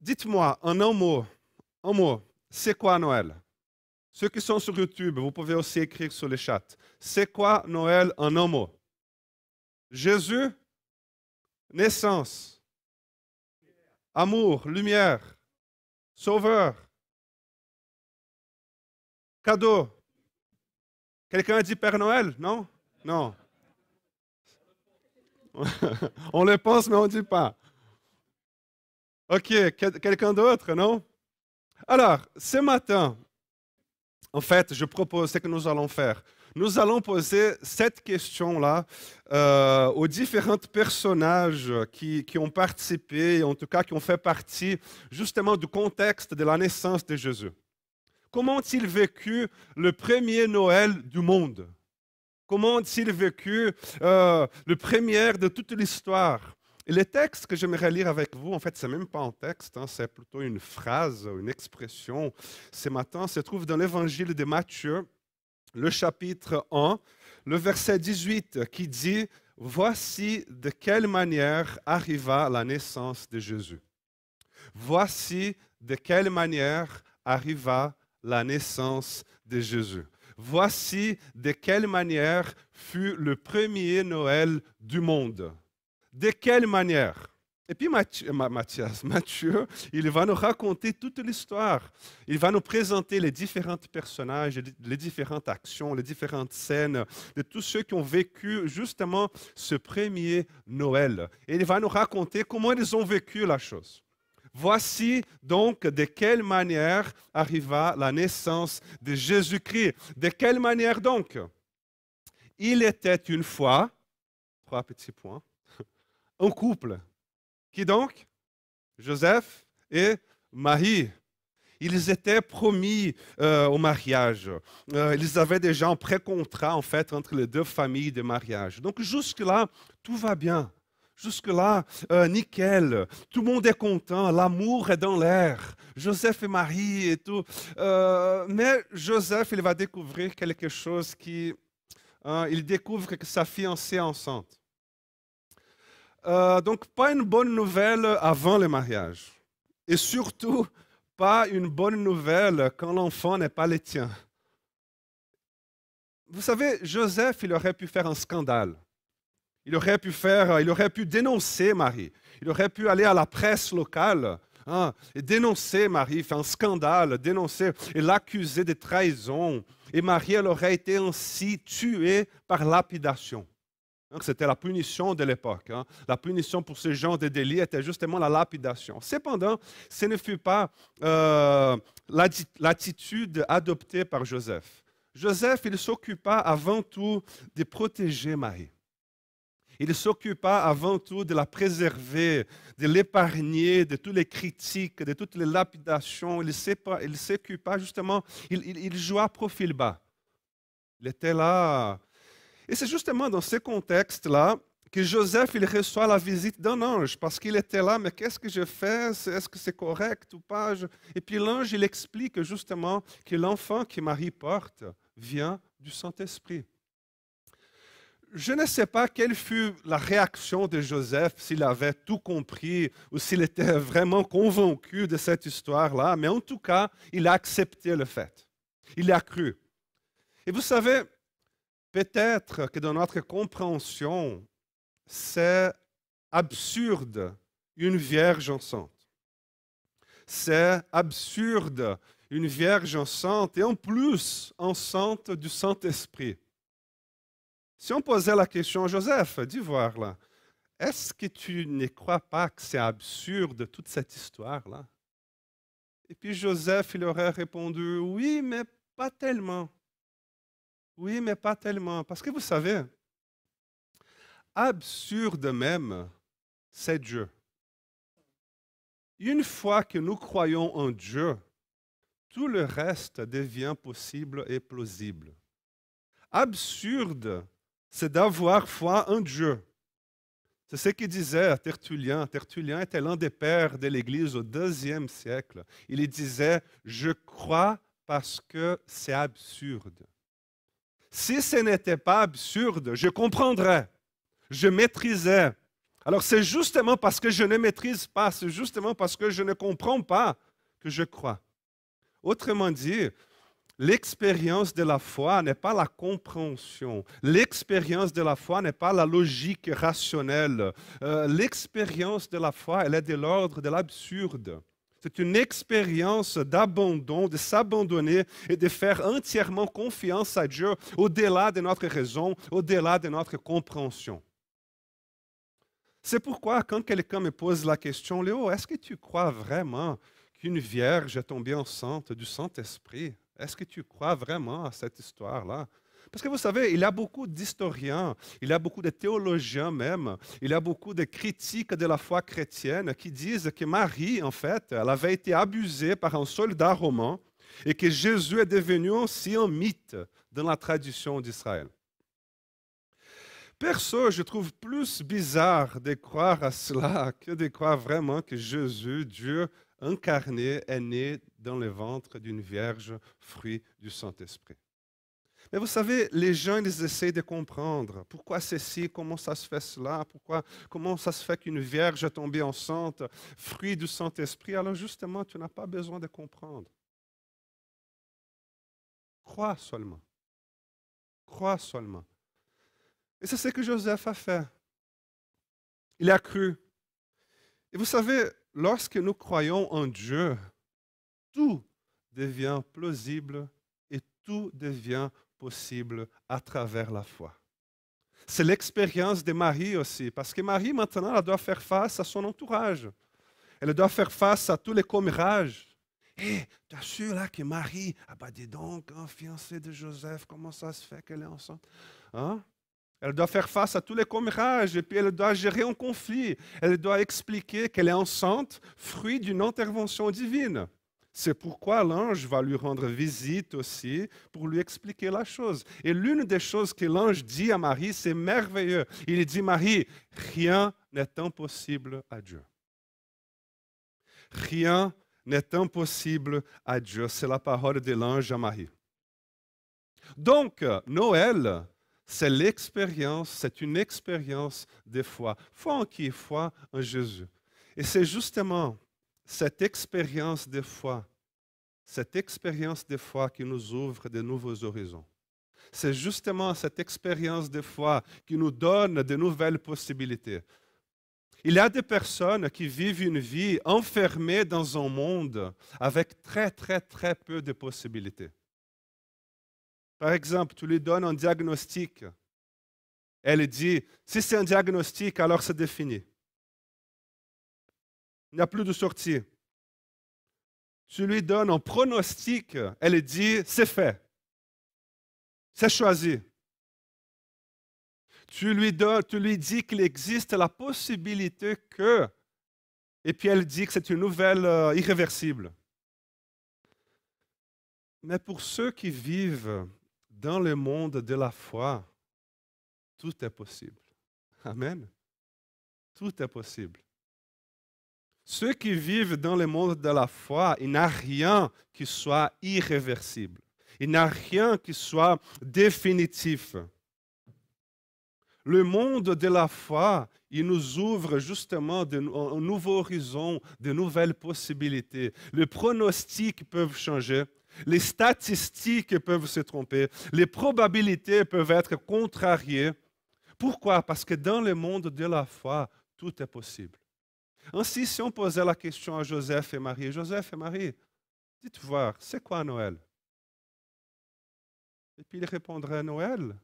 Dites-moi en un mot, c'est quoi Noël? Ceux qui sont sur YouTube, vous pouvez aussi écrire sur le chat. C'est quoi Noël en un mot? Jésus, naissance, amour, lumière, sauveur, cadeau. Quelqu'un a dit Père Noël? Non? Non. On le pense, mais on ne dit pas. OK, quelqu'un d'autre, non? Alors, ce matin, en fait, je propose ce que nous allons faire. Nous allons poser cette question-là aux différents personnages qui ont participé, en tout cas qui ont fait partie justement du contexte de la naissance de Jésus. Comment ont-ils vécu le premier Noël du monde? Comment ont-ils vécu le premier de toute l'histoire? Et le texte que j'aimerais lire avec vous, en fait, ce n'est même pas un texte, hein, c'est plutôt une phrase, une expression. Ce matin, se trouve dans l'évangile de Matthieu, le chapitre 1, le verset 18, qui dit « Voici de quelle manière arriva la naissance de Jésus. » Voici de quelle manière arriva la naissance de Jésus. Voici de quelle manière fut le premier Noël du monde. De quelle manière? Et puis Matthieu, il va nous raconter toute l'histoire. Il va nous présenter les différents personnages, les différentes actions, les différentes scènes de tous ceux qui ont vécu justement ce premier Noël. Et il va nous raconter comment ils ont vécu la chose. Voici donc de quelle manière arriva la naissance de Jésus-Christ. De quelle manière donc? Il était une fois, 3 petits points, un couple. Qui donc? Joseph et Marie. Ils étaient promis au mariage. Ils avaient déjà un pré-contrat en fait entre les deux familles de mariage. Donc jusque-là, tout va bien. Jusque-là, nickel. Tout le monde est content. L'amour est dans l'air. Joseph et Marie et tout. Mais Joseph, il va découvrir quelque chose il découvre que sa fiancée est enceinte. Donc, pas une bonne nouvelle avant le mariage. Et surtout, pas une bonne nouvelle quand l'enfant n'est pas le tien. Vous savez, Joseph, il aurait pu faire un scandale. Il aurait pu dénoncer Marie. Il aurait pu aller à la presse locale et dénoncer Marie, faire un scandale, dénoncer et l'accuser de trahison. Et Marie, elle aurait été ainsi tuée par lapidation. C'était la punition de l'époque. La punition pour ce genre de délit était justement la lapidation. Cependant, ce ne fut pas l'attitude adoptée par Joseph. Joseph, il s'occupa avant tout de protéger Marie. Il s'occupa avant tout de la préserver, de l'épargner de toutes les critiques, de toutes les lapidations. Il s'occupa justement, il joua profil bas. Il était là. Et c'est justement dans ce contexte-là que Joseph il reçoit la visite d'un ange, parce qu'il était là, mais qu'est-ce que je fais? Est-ce que c'est correct ou pas? Et puis l'ange, il explique justement que l'enfant que Marie porte vient du Saint-Esprit. Je ne sais pas quelle fut la réaction de Joseph, s'il avait tout compris ou s'il était vraiment convaincu de cette histoire-là, mais en tout cas, il a accepté le fait. Il a cru. Et vous savez, peut-être que dans notre compréhension, c'est absurde une vierge enceinte. C'est absurde une vierge enceinte et en plus enceinte du Saint-Esprit. Si on posait la question, Joseph, dis voir là, est-ce que tu ne crois pas que c'est absurde toute cette histoire-là? Et puis Joseph, il aurait répondu, oui, mais pas tellement. Oui, mais pas tellement. Parce que vous savez, absurde même, c'est Dieu. Une fois que nous croyons en Dieu, tout le reste devient possible et plausible. Absurde, c'est d'avoir foi en Dieu. C'est ce qu'il disait Tertullien. Tertullien était l'un des pères de l'Église au IIe siècle. Il disait « Je crois parce que c'est absurde ». Si ce n'était pas absurde, je comprendrais, je maîtrisais. Alors c'est justement parce que je ne maîtrise pas, c'est justement parce que je ne comprends pas que je crois. Autrement dit, l'expérience de la foi n'est pas la compréhension. L'expérience de la foi n'est pas la logique rationnelle. L'expérience de la foi, elle est de l'ordre de l'absurde. C'est une expérience d'abandon, de s'abandonner et de faire entièrement confiance à Dieu au-delà de notre raison, au-delà de notre compréhension. C'est pourquoi quand quelqu'un me pose la question, Léo, est-ce que tu crois vraiment qu'une vierge est tombée enceinte du Saint-Esprit? Est-ce que tu crois vraiment à cette histoire-là? Parce que vous savez, il y a beaucoup d'historiens, il y a beaucoup de théologiens même, il y a beaucoup de critiques de la foi chrétienne qui disent que Marie, en fait, elle avait été abusée par un soldat romain et que Jésus est devenu aussi un mythe dans la tradition d'Israël. Perso, je trouve plus bizarre de croire à cela que de croire vraiment que Jésus, Dieu incarné, est né dans le ventre d'une vierge, fruit du Saint-Esprit. Mais vous savez, les gens, ils essaient de comprendre pourquoi ceci, comment ça se fait cela, comment ça se fait qu'une vierge est tombée enceinte, fruit du Saint-Esprit. Alors justement, tu n'as pas besoin de comprendre. Crois seulement. Crois seulement. Et c'est ce que Joseph a fait. Il a cru. Et vous savez, lorsque nous croyons en Dieu, tout devient plausible et tout devient possible à travers la foi. C'est l'expérience de Marie aussi, parce que Marie, maintenant, elle doit faire face à son entourage. Elle doit faire face à tous les commérages. Hé, tu as su là que Marie, ah bah dis donc, hein, fiancée de Joseph, comment ça se fait qu'elle est enceinte? Hein? Elle doit faire face à tous les commérages et puis elle doit gérer un conflit. Elle doit expliquer qu'elle est enceinte, fruit d'une intervention divine. C'est pourquoi l'ange va lui rendre visite aussi pour lui expliquer la chose. Et l'une des choses que l'ange dit à Marie, c'est merveilleux. Il dit, Marie, rien n'est impossible à Dieu. Rien n'est impossible à Dieu. C'est la parole de l'ange à Marie. Donc, Noël, c'est l'expérience, c'est une expérience de foi. Foi en qui? Foi en Jésus. Et c'est justement cette expérience de foi qui nous ouvre de nouveaux horizons. C'est justement cette expérience de foi qui nous donne de nouvelles possibilités. Il y a des personnes qui vivent une vie enfermée dans un monde avec très, très, très peu de possibilités. Par exemple, tu lui donnes un diagnostic. Elle dit, si c'est un diagnostic, alors c'est défini. Il n'y a plus de sortie. Tu lui donnes un pronostic, elle dit, c'est fait. C'est choisi. Tu lui dis qu'il existe la possibilité que, et puis elle dit que c'est une nouvelle irréversible. Mais pour ceux qui vivent dans le monde de la foi, tout est possible. Amen. Tout est possible. Ceux qui vivent dans le monde de la foi, il n'y a rien qui soit irréversible. Il n'y a rien qui soit définitif. Le monde de la foi, il nous ouvre justement un nouveau horizon, de nouvelles possibilités. Les pronostics peuvent changer. Les statistiques peuvent se tromper. Les probabilités peuvent être contrariées. Pourquoi? Parce que dans le monde de la foi, tout est possible. Ainsi, si on posait la question à Joseph et Marie, dites voir, c'est quoi Noël? Et puis il répondrait, Noël,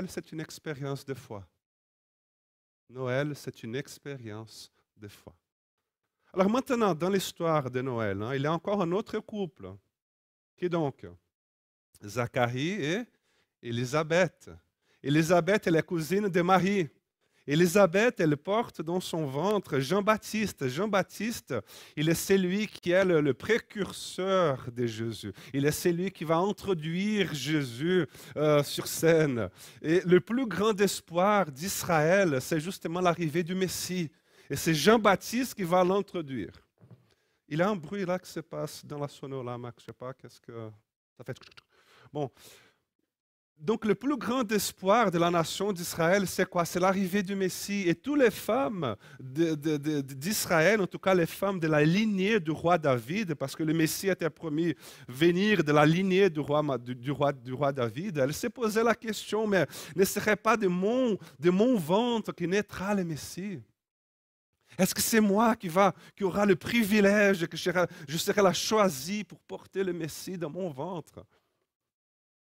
c'est une expérience de foi. Noël, c'est une expérience de foi. Alors maintenant, dans l'histoire de Noël, il y a encore un autre couple, qui est donc Zacharie et Élisabeth. Élisabeth est la cousine de Marie. Élisabeth, elle porte dans son ventre Jean-Baptiste. Jean-Baptiste, il est celui qui est le précurseur de Jésus. Il est celui qui va introduire Jésus sur scène. Et le plus grand espoir d'Israël, c'est justement l'arrivée du Messie. Et c'est Jean-Baptiste qui va l'introduire. Il y a un bruit là qui se passe dans la sono là, Max. Je ne sais pas, qu'est-ce que ça fait. Bon. Donc, le plus grand espoir de la nation d'Israël, c'est quoi? C'est l'arrivée du Messie. Et toutes les femmes d'Israël, en tout cas les femmes de la lignée du roi David, parce que le Messie était promis venir de la lignée du roi David, elles se posaient la question, mais ne serait pas de mon ventre qui naîtra le Messie? Est-ce que c'est moi qui aura le privilège, que je serai la choisie pour porter le Messie dans mon ventre?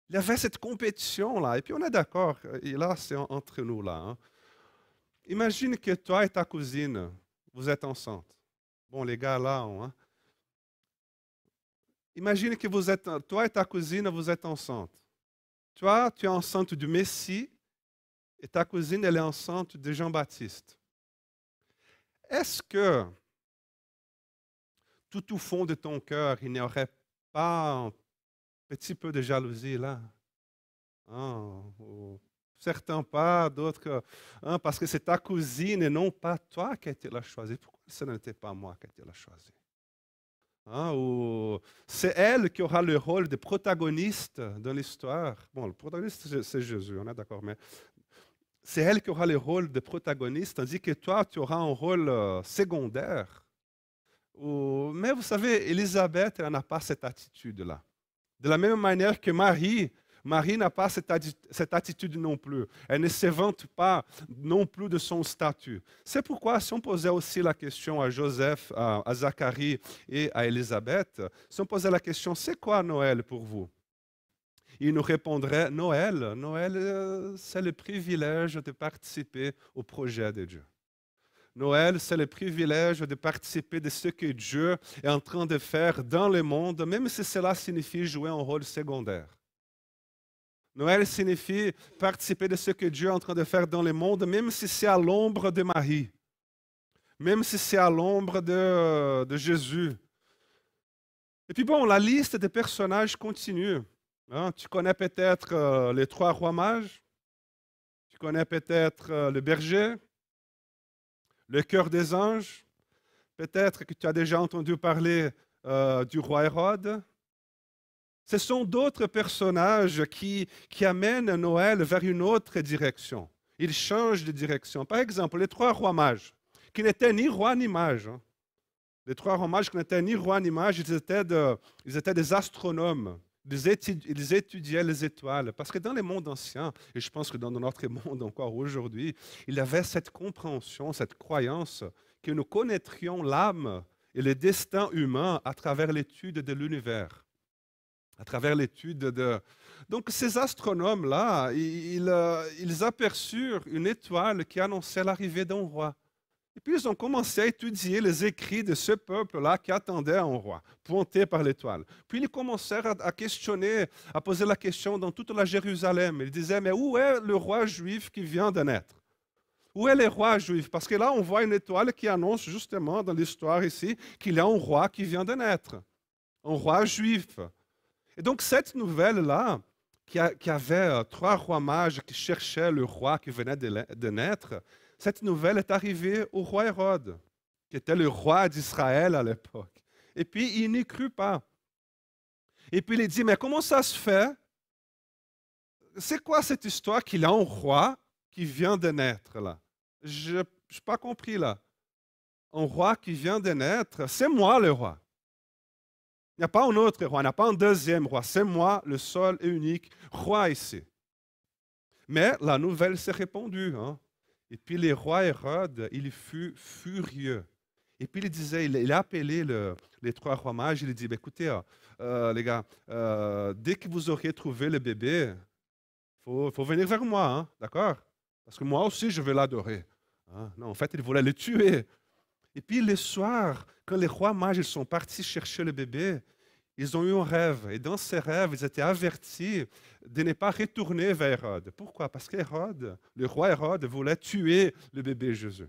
Il y avait cette compétition-là. Et puis on est d'accord, et là c'est entre nous là. Hein. Imagine que toi et ta cousine, vous êtes enceinte. Bon, les gars là, hein. Imagine que toi et ta cousine, vous êtes enceinte. Toi, tu es enceinte du Messie et ta cousine, elle est enceinte de Jean-Baptiste. Est-ce que tout au fond de ton cœur, il n'y aurait pas un petit peu de jalousie là? Hein, certains pas, d'autres hein, parce que c'est ta cousine et non pas toi qui a été la choisie. Pourquoi ce n'était pas moi qui a été la choisie? Hein, ou c'est elle qui aura le rôle de protagoniste dans l'histoire. Bon, le protagoniste, c'est Jésus, on est d'accord, mais c'est elle qui aura le rôle de protagoniste, tandis que toi, tu auras un rôle secondaire. Mais vous savez, Élisabeth, elle n'a pas cette attitude-là. De la même manière que Marie n'a pas cette attitude non plus. Elle ne se vante pas non plus de son statut. C'est pourquoi, si on posait aussi la question à Joseph, à Zacharie et à Élisabeth, si on posait la question, c'est quoi Noël pour vous? Ils nous répondraient, Noël, c'est le privilège de participer au projet de Dieu. Noël, c'est le privilège de participer de ce que Dieu est en train de faire dans le monde, même si cela signifie jouer un rôle secondaire. Noël signifie participer de ce que Dieu est en train de faire dans le monde, même si c'est à l'ombre de Marie, même si c'est à l'ombre de Jésus. Et puis bon, la liste des personnages continue. Hein, tu connais peut-être les 3 rois mages, tu connais peut-être le berger, le cœur des anges, peut-être que tu as déjà entendu parler du roi Hérode. Ce sont d'autres personnages qui amènent Noël vers une autre direction. Ils changent de direction. Par exemple, les 3 rois mages, qui n'étaient ni rois ni mages. Hein. Les 3 rois mages qui n'étaient ni rois ni mages, ils étaient des astronomes. Ils étudiaient les étoiles. Parce que dans les mondes anciens, et je pense que dans notre monde encore aujourd'hui, il y avait cette compréhension, cette croyance que nous connaîtrions l'âme et le destin humain à travers l'étude de l'univers. À travers l'étude de... Donc ces astronomes-là, ils aperçurent une étoile qui annonçait l'arrivée d'un roi. Et puis ils ont commencé à étudier les écrits de ce peuple-là qui attendait un roi, pointé par l'étoile. Puis ils commencèrent à questionner, à poser la question dans toute la Jérusalem. Ils disaient, mais où est le roi juif qui vient de naître? Où est le roi juif? Parce que là, on voit une étoile qui annonce justement dans l'histoire ici qu'il y a un roi qui vient de naître, un roi juif. Et donc cette nouvelle-là, qui avait 3 rois mages qui cherchaient le roi qui venait de naître, cette nouvelle est arrivée au roi Hérode, qui était le roi d'Israël à l'époque. Et puis il n'y crut pas. Et puis il dit, mais comment ça se fait? C'est quoi cette histoire qu'il y a un roi qui vient de naître là? Je n'ai pas compris là. Un roi qui vient de naître, c'est moi le roi. Il n'y a pas un autre roi, il n'y a pas un deuxième roi. C'est moi, le seul et unique roi ici. Mais la nouvelle s'est répandue. Hein? Et puis le roi Hérode, il fut furieux. Et puis il disait, il a appelé les 3 rois mages, il dit, bah, écoutez, les gars, dès que vous aurez trouvé le bébé, il faut venir vers moi, hein? D'accord? Parce que moi aussi, je vais l'adorer. Hein? Non, en fait, il voulait le tuer. Et puis le soir, quand les rois mages ils sont partis chercher le bébé, ils ont eu un rêve. Et dans ces rêves, ils étaient avertis de ne pas retourner vers Hérode. Pourquoi? Parce qu'Hérode, le roi Hérode, voulait tuer le bébé Jésus.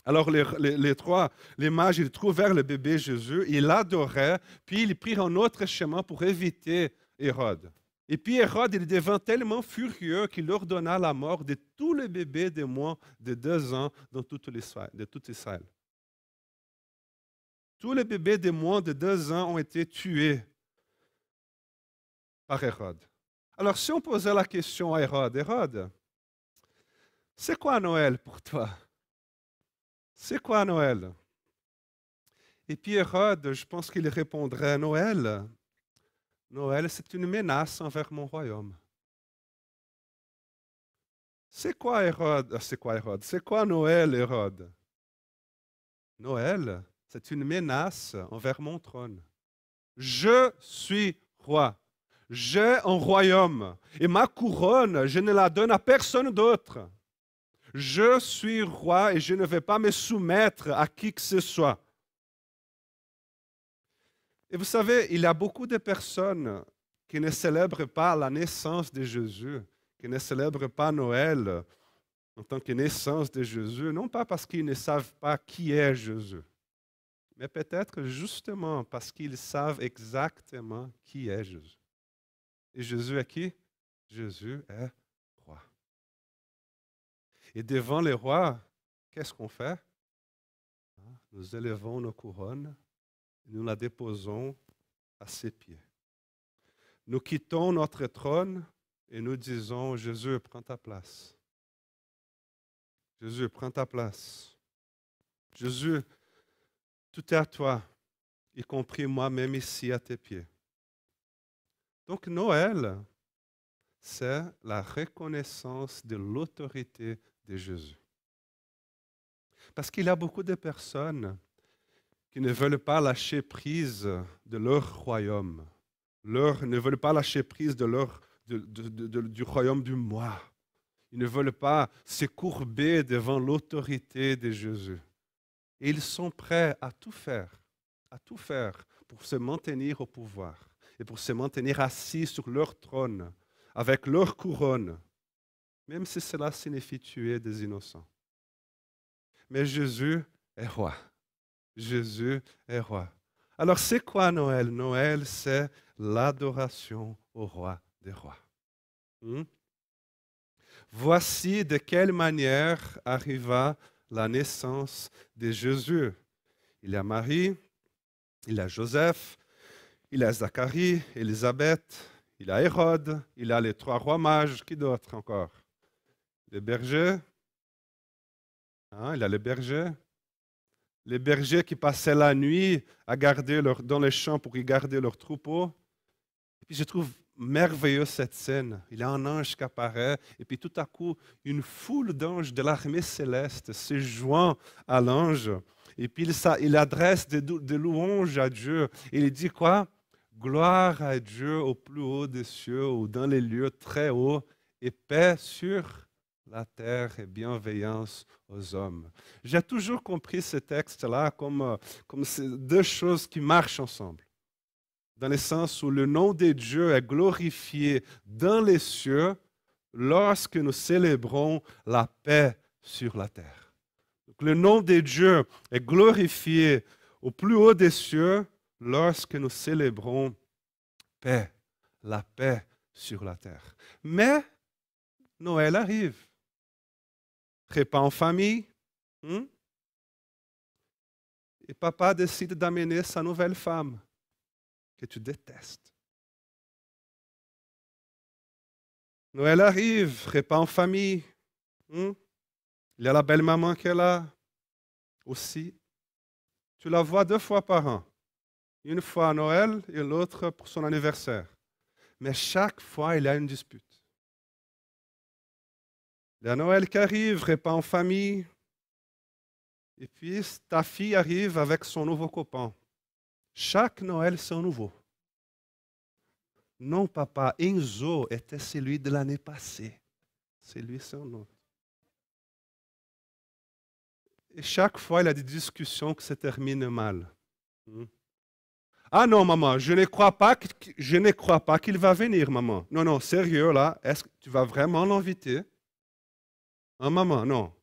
Alors les mages, ils trouvèrent le bébé Jésus, ils l'adoraient, puis ils prirent un autre chemin pour éviter Hérode. Et puis Hérode, il devint tellement furieux qu'il ordonna la mort de tous les bébés de moins de 2 ans dans tout Israël. Tous les bébés de moins de 2 ans ont été tués par Hérode. Alors, si on posait la question à Hérode, Hérode, c'est quoi Noël pour toi? C'est quoi Noël? Et puis Hérode, je pense qu'il répondrait, Noël, Noël, c'est une menace envers mon royaume. C'est quoi Hérode? C'est quoi Hérode? C'est quoi Noël, Hérode? Noël, c'est une menace envers mon trône. Je suis roi. J'ai un royaume. Et ma couronne, je ne la donne à personne d'autre. Je suis roi et je ne vais pas me soumettre à qui que ce soit. Et vous savez, il y a beaucoup de personnes qui ne célèbrent pas la naissance de Jésus, qui ne célèbrent pas Noël en tant que naissance de Jésus, non pas parce qu'ils ne savent pas qui est Jésus, mais peut-être justement parce qu'ils savent exactement qui est Jésus. Et Jésus est qui? Jésus est roi. Et devant les rois, qu'est-ce qu'on fait? Nous élevons nos couronnes, nous la déposons à ses pieds. Nous quittons notre trône et nous disons, Jésus, prends ta place. Jésus, prends ta place. Jésus, tout est à toi, y compris moi-même ici à tes pieds. Donc Noël, c'est la reconnaissance de l'autorité de Jésus. Parce qu'il y a beaucoup de personnes qui ne veulent pas lâcher prise de leur royaume, ne veulent pas lâcher prise du royaume du moi. Ils ne veulent pas se courber devant l'autorité de Jésus. Et ils sont prêts à tout faire pour se maintenir au pouvoir et pour se maintenir assis sur leur trône, avec leur couronne, même si cela signifie tuer des innocents. Mais Jésus est roi. Jésus est roi. Alors c'est quoi Noël? Noël, c'est l'adoration au roi des rois. Voici de quelle manière arriva la naissance de Jésus. Il y a Marie, il y a Joseph, il y a Zacharie, Élisabeth, il y a Hérode, il y a les 3 rois mages. Qui d'autre encore? Les bergers. Il y a les bergers. Les bergers qui passaient la nuit à garder dans les champs pour y garder leurs troupeaux. Et puis je trouve merveilleux cette scène. Il y a un ange qui apparaît, et puis tout à coup, une foule d'anges de l'armée céleste se joint à l'ange. Et puis il adresse des louanges à Dieu. Et il dit quoi? Gloire à Dieu au plus haut des cieux ou dans les lieux très hauts, et paix sur la terre et bienveillance aux hommes. J'ai toujours compris ce texte-là comme ces 2 choses qui marchent ensemble. Dans le sens où le nom de Dieu est glorifié dans les cieux lorsque nous célébrons la paix sur la terre. Donc, le nom de Dieu est glorifié au plus haut des cieux lorsque nous célébrons paix, la paix sur la terre. Mais Noël arrive. Repas en famille. Et papa décide d'amener sa nouvelle femme que tu détestes. Noël arrive, repas en famille. Il y a la belle-maman qui est là aussi. Tu la vois 2 fois par an. Une fois à Noël et l'autre pour son anniversaire. Mais chaque fois, il y a une dispute. Il y a Noël qui arrive, repas en famille. Et puis, ta fille arrive avec son nouveau copain. Chaque Noël, c'est un nouveau. Non, papa, Enzo était celui de l'année passée. C'est lui, c'est un autre. Et chaque fois, il y a des discussions qui se terminent mal. Ah non, maman, je ne crois pas qu'il va venir, maman. Non, non, sérieux, là, est-ce que tu vas vraiment l'inviter? Maman, non.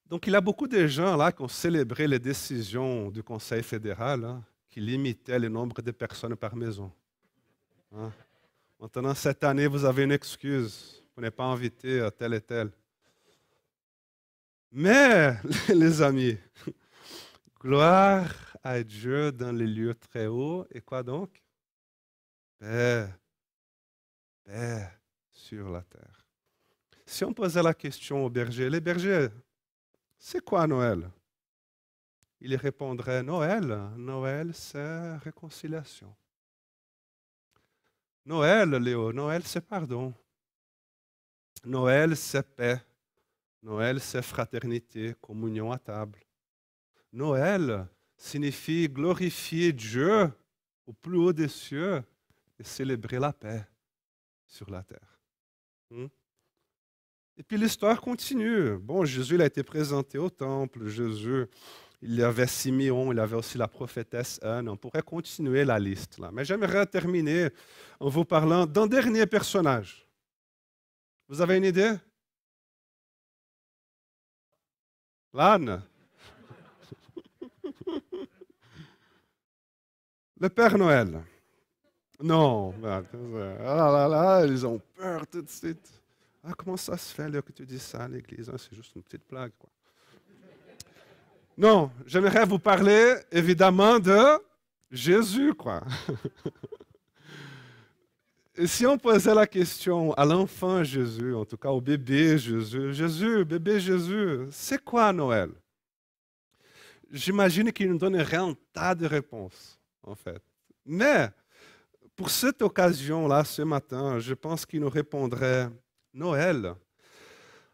Donc, il y a beaucoup de gens là qui ont célébré les décisions du Conseil fédéral qui limitaient le nombre de personnes par maison. Maintenant, cette année, vous avez une excuse pour ne pas inviter tel et tel. Mais, les amis, gloire à Dieu dans les lieux très hauts. Et quoi donc? paix, paix sur la terre. Si on posait la question aux bergers, les bergers, c'est quoi Noël? Ils répondraient, Noël, c'est réconciliation. Noël, Léo, Noël, c'est pardon. Noël, c'est paix. Noël, c'est fraternité, communion à table. Noël signifie glorifier Dieu au plus haut des cieux et célébrer la paix sur la terre. Et puis l'histoire continue. Bon, Jésus il a été présenté au temple. Jésus, il y avait Simeon, il y avait aussi la prophétesse Anne. On pourrait continuer la liste là. Mais j'aimerais terminer en vous parlant d'un dernier personnage. Vous avez une idée? L'âne. Le Père Noël. Non. Ah là là, ils ont peur tout de suite. Ah, comment ça se fait là, que tu dis ça à l'église? C'est juste une petite blague, quoi. Non, j'aimerais vous parler évidemment de Jésus, quoi. Et si on posait la question à l'enfant Jésus, en tout cas au bébé Jésus, bébé Jésus, c'est quoi Noël? J'imagine qu'il nous donnerait un tas de réponses, en fait. Mais pour cette occasion-là, ce matin, je pense qu'il nous répondrait Noël.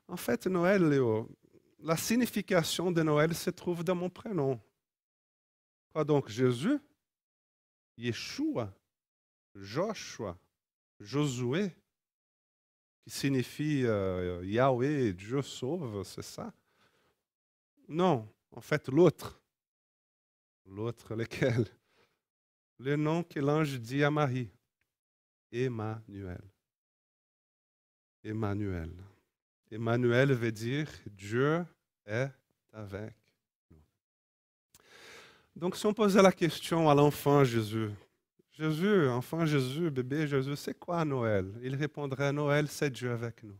En fait, Noël, Léo, la signification de Noël se trouve dans mon prénom. Quoi donc, Jésus, Yeshua, Joshua, Josué, qui signifie Yahweh, Dieu sauve, c'est ça? Non, en fait, l'autre. L'autre, lequel? Le nom que l'ange dit à Marie, Emmanuel. Emmanuel. Emmanuel veut dire Dieu est avec nous. Donc, si on posait la question à l'enfant Jésus, Jésus, enfant Jésus, bébé Jésus, c'est quoi Noël? Il répondrait, Noël, c'est Dieu avec nous.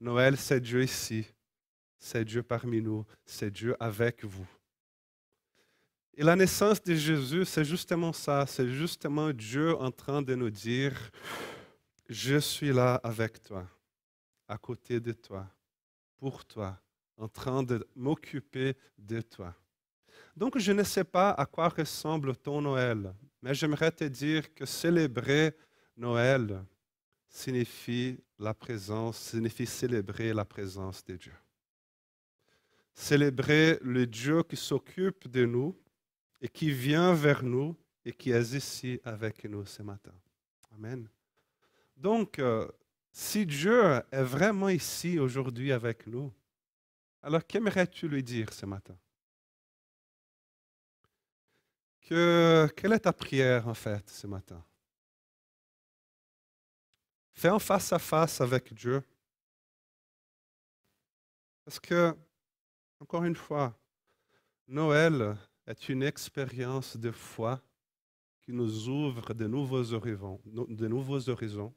Noël, c'est Dieu ici. C'est Dieu parmi nous. C'est Dieu avec vous. Et la naissance de Jésus, c'est justement ça. C'est justement Dieu en train de nous dire, je suis là avec toi, à côté de toi, pour toi, en train de m'occuper de toi. Donc, je ne sais pas à quoi ressemble ton Noël, mais j'aimerais te dire que célébrer Noël signifie célébrer la présence de Dieu. Célébrer le Dieu qui s'occupe de nous et qui vient vers nous et qui est ici avec nous ce matin. Amen. Donc, si Dieu est vraiment ici aujourd'hui avec nous, alors qu'aimerais-tu lui dire ce matin? Quelle est ta prière en fait ce matin? Fais un face-à-face avec Dieu. Parce que, encore une fois, Noël est une expérience de foi qui nous ouvre de nouveaux horizons.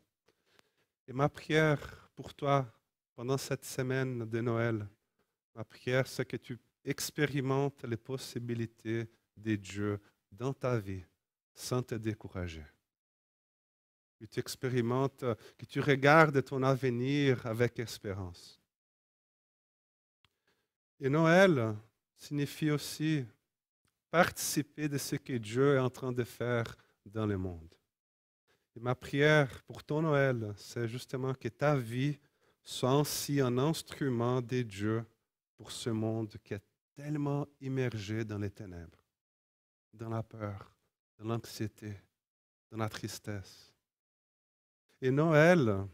Et ma prière pour toi pendant cette semaine de Noël, ma prière, c'est que tu expérimentes les possibilités de Dieu dans ta vie sans te décourager. Que tu expérimentes, que tu regardes ton avenir avec espérance. Et Noël signifie aussi participer de ce que Dieu est en train de faire dans le monde. Et ma prière pour ton Noël, c'est justement que ta vie soit ainsi un instrument de Dieu pour ce monde qui est tellement immergé dans les ténèbres, dans la peur, dans l'anxiété, dans la tristesse. Et Noël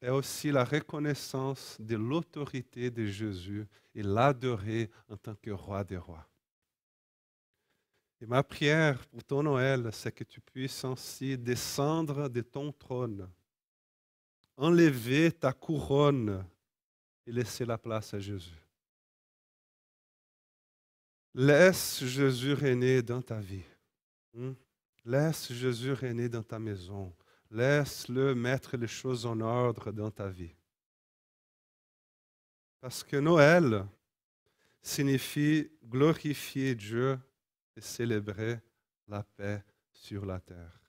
est aussi la reconnaissance de l'autorité de Jésus et l'adorer en tant que roi des rois. Et ma prière pour ton Noël, c'est que tu puisses ainsi descendre de ton trône, enlever ta couronne et laisser la place à Jésus. Laisse Jésus régner dans ta vie. Laisse Jésus régner dans ta maison. Laisse-le mettre les choses en ordre dans ta vie. Parce que Noël signifie glorifier Dieu et célébrer la paix sur la terre.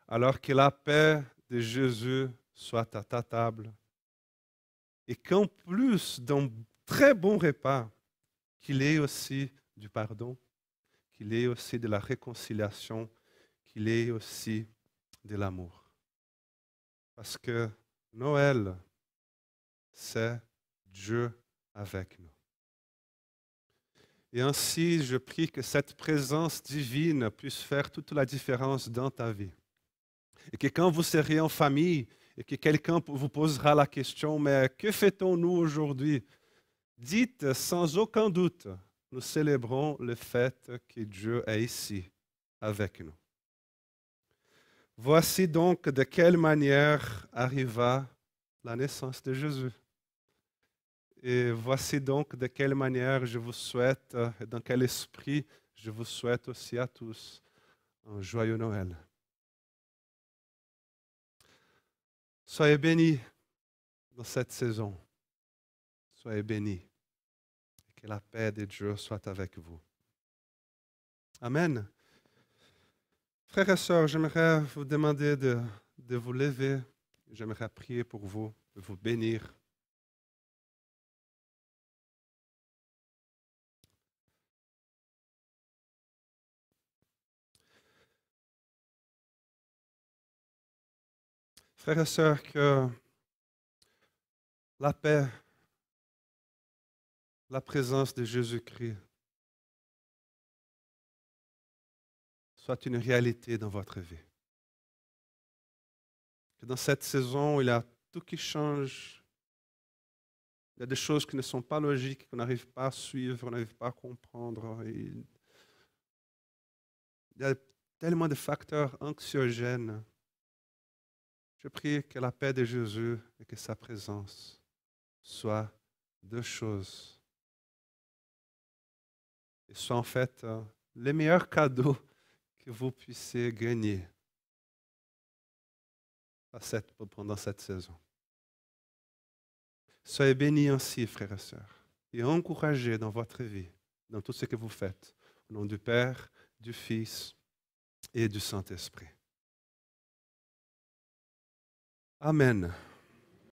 Alors que la paix de Jésus soit à ta table. Et qu'en plus d'un très bon repas, qu'il ait aussi du pardon, qu'il ait aussi de la réconciliation, qu'il ait aussi de l'amour. Parce que Noël, c'est Dieu avec nous. Et ainsi, je prie que cette présence divine puisse faire toute la différence dans ta vie. Et que quand vous serez en famille et que quelqu'un vous posera la question, mais que fait-on-nous aujourd'hui? Dites sans aucun doute, nous célébrons le fait que Dieu est ici avec nous. Voici donc de quelle manière arriva la naissance de Jésus. Et voici donc de quelle manière je vous souhaite, et dans quel esprit je vous souhaite aussi à tous un joyeux Noël. Soyez bénis dans cette saison. Soyez bénis. Et que la paix de Dieu soit avec vous. Amen. Frères et sœurs, j'aimerais vous demander de vous lever. J'aimerais prier pour vous, de vous bénir. Frères et sœurs, que la paix, la présence de Jésus-Christ soit une réalité dans votre vie. Que dans cette saison, il y a tout qui change. Il y a des choses qui ne sont pas logiques, qu'on n'arrive pas à suivre, on n'arrive pas à comprendre. Il y a tellement de facteurs anxiogènes. Je prie que la paix de Jésus et que sa présence soient deux choses. Et soient en fait les meilleurs cadeaux que vous puissiez gagner pendant cette saison. Soyez bénis ainsi, frères et sœurs, et encouragés dans votre vie, dans tout ce que vous faites, au nom du Père, du Fils et du Saint-Esprit. Amen.